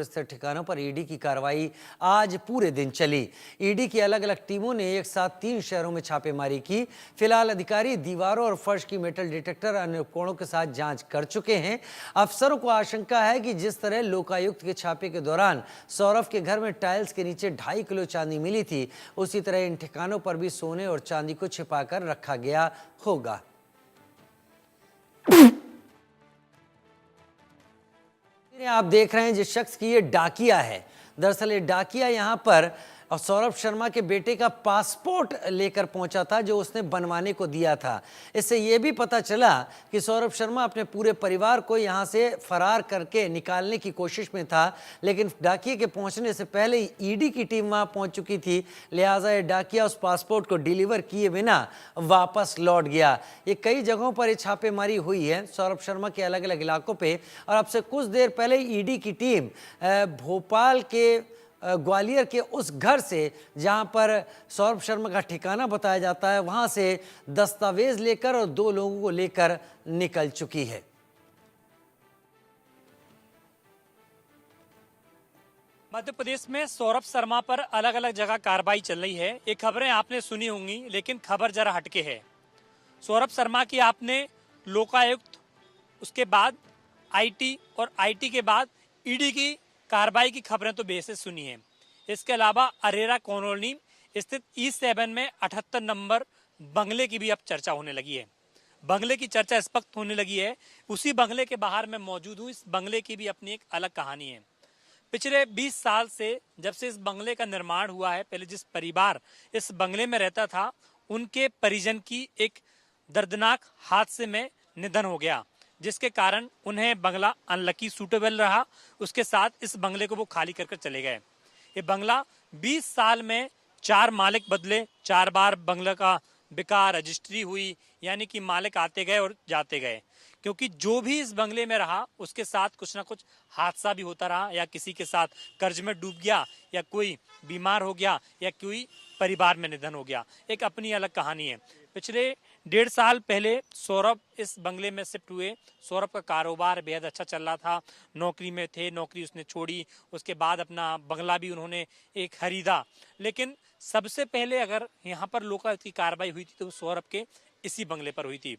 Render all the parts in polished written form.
स्थित ठिकानों पर ईडी की कार्रवाई आज पूरे दिन चली। ईडी की अलग अलग टीमों ने एक साथ 3 शहरों में छापेमारी की। फिलहाल अधिकारी दीवारों और फर्श की मेटल डिटेक्टर अन्य उपकरणों के साथ जांच कर चुके हैं। अफसरों को आशंका है कि जिस तरह लोकायुक्त के छापे के दौरान सौरभ के घर में टाइल्स के नीचे 2.5 किलो चांदी मिली थी, उसी तरह इन ठिकानों पर भी सोने और चांदी को छिपाकर रखा गया होगा। आप देख रहे हैं जिस शख्स की ये डाकिया है। दरअसल ये डाकिया यहां पर सौरभ शर्मा के बेटे का पासपोर्ट लेकर पहुंचा था, जो उसने बनवाने को दिया था। इससे यह भी पता चला कि सौरभ शर्मा अपने पूरे परिवार को यहां से फरार करके निकालने की कोशिश में था, लेकिन डाकिये के पहुंचने से पहले ही ईडी की टीम वहां पहुंच चुकी थी। लिहाजा ये डाकिया उस पासपोर्ट को डिलीवर किए बिना वापस लौट गया। ये कई जगहों पर ये छापेमारी हुई है सौरभ शर्मा के अलग अलग इलाकों पे, और अब से कुछ देर पहले ईडी की टीम भोपाल के ग्वालियर के उस घर से जहां पर सौरभ शर्मा का ठिकाना बताया जाता है, वहां से दस्तावेज लेकर और 2 लोगों को लेकर निकल चुकी है। मध्य प्रदेश में सौरभ शर्मा पर अलग अलग जगह कार्रवाई चल रही है। ये खबरें आपने सुनी होंगी, लेकिन खबर जरा हटके है। सौरभ शर्मा की आपने लोकायुक्त, उसके बाद आईटी और आईटी के बाद ईडी की कार्रवाई की खबरें तो बेसिस सुनी है। इसके अलावा अरेरा कॉलोनी स्थित E7 में 78 नंबर बंगले की भी अब चर्चा होने लगी है। बंगले की चर्चा इस वक्त होने लगी है। उसी बंगले के बाहर मैं मौजूद हूँ। इस बंगले की भी अपनी एक अलग कहानी है। पिछले 20 साल से जब से इस बंगले का निर्माण हुआ है, पहले जिस परिवार इस बंगले में रहता था, उनके परिजन की एक दर्दनाक हादसे में निधन हो गया, जिसके कारण उन्हें बंगला अनलकी सूटेबल रहा। उसके साथ इस बंगले को वो खाली कर चले गए। ये बंगला 20 साल में 4 मालिक बदले, 4 बार बंगला का बिका, रजिस्ट्री हुई, यानी कि मालिक आते गए और जाते गए। क्योंकि जो भी इस बंगले में रहा उसके साथ कुछ ना कुछ हादसा भी होता रहा, या किसी के साथ कर्ज में डूब गया, या कोई बीमार हो गया, या कोई परिवार में निधन हो गया। एक अपनी अलग कहानी है। पिछले 1.5 साल पहले सौरभ इस बंगले में शिफ्ट हुए। सौरभ का कारोबार बेहद अच्छा चल रहा था, नौकरी में थे, नौकरी उसने छोड़ी, उसके बाद अपना बंगला भी उन्होंने एक खरीदा। लेकिन सबसे पहले अगर यहाँ पर लोकायुक्त की कार्रवाई हुई थी तो सौरभ के इसी बंगले पर हुई थी।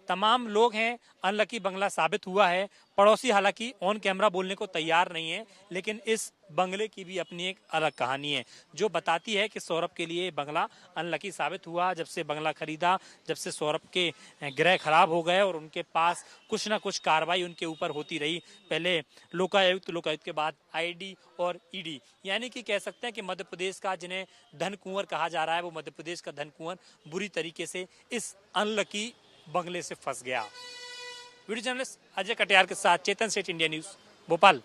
तमाम लोग हैं, अनलकी बंगला साबित हुआ है। पड़ोसी हालांकि ऑन कैमरा बोलने को तैयार नहीं है, लेकिन इस बंगले की भी अपनी एक अलग कहानी है, जो बताती है कि सौरभ के लिए बंगला अनलकी साबित हुआ। जब से बंगला खरीदा, जब से सौरभ के ग्रह खराब हो गए और उनके पास कुछ ना कुछ कार्रवाई उनके ऊपर होती रही। पहले लोकायुक्त, लोकायुक्त के बाद आईडी और ईडी, यानी कि कह सकते हैं कि मध्य प्रदेश का, जिन्हें धन कुंवर कहा जा रहा है, वो मध्य प्रदेश का धन कुंवर बुरी तरीके से इस अनलकी बंगले से फंस गया। वीडियो जर्नलिस्ट अजय कटियार के साथ चेतन सेठ, इंडिया न्यूज, भोपाल।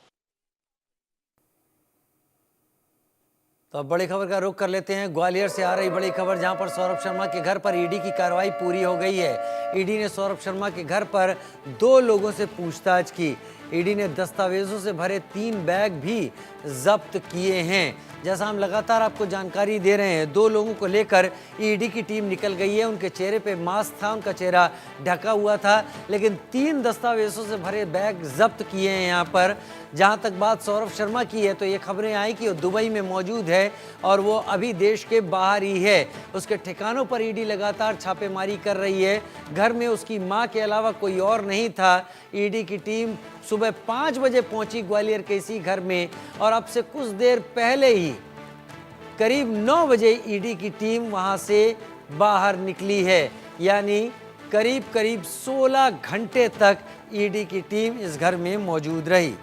तो अब बड़ी खबर का रुख कर लेते हैं। ग्वालियर से आ रही बड़ी खबर, जहां पर सौरभ शर्मा के घर पर ईडी की कार्रवाई पूरी हो गई है। ईडी ने सौरभ शर्मा के घर पर 2 लोगों से पूछताछ की। ईडी ने दस्तावेजों से भरे 3 बैग भी जब्त किए हैं। जैसा हम लगातार आपको जानकारी दे रहे हैं, 2 लोगों को लेकर ईडी की टीम निकल गई है। उनके चेहरे पे मास्क था, उनका चेहरा ढका हुआ था, लेकिन 3 दस्तावेजों से भरे बैग जब्त किए हैं यहाँ पर। जहाँ तक बात सौरभ शर्मा की है, तो ये खबरें आई कि वो दुबई में मौजूद है और वो अभी देश के बाहर ही है। उसके ठिकानों पर ईडी लगातार छापेमारी कर रही है। घर में उसकी मां के अलावा कोई और नहीं था। ईडी की टीम सुबह 5 बजे पहुंची ग्वालियर के इसी घर में, और अब से कुछ देर पहले ही करीब 9 बजे ईडी की टीम वहां से बाहर निकली है। यानी करीब 16 घंटे तक ईडी की टीम इस घर में मौजूद रही।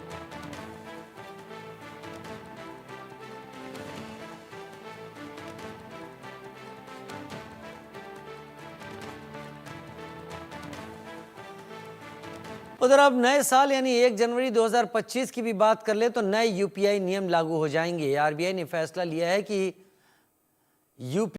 उधर अब नए साल यानी 1 जनवरी 2025 की भी बात कर ले तो नए यूपीआई नियम लागू हो जाएंगे। आरबीआई ने फैसला लिया है कि यूपी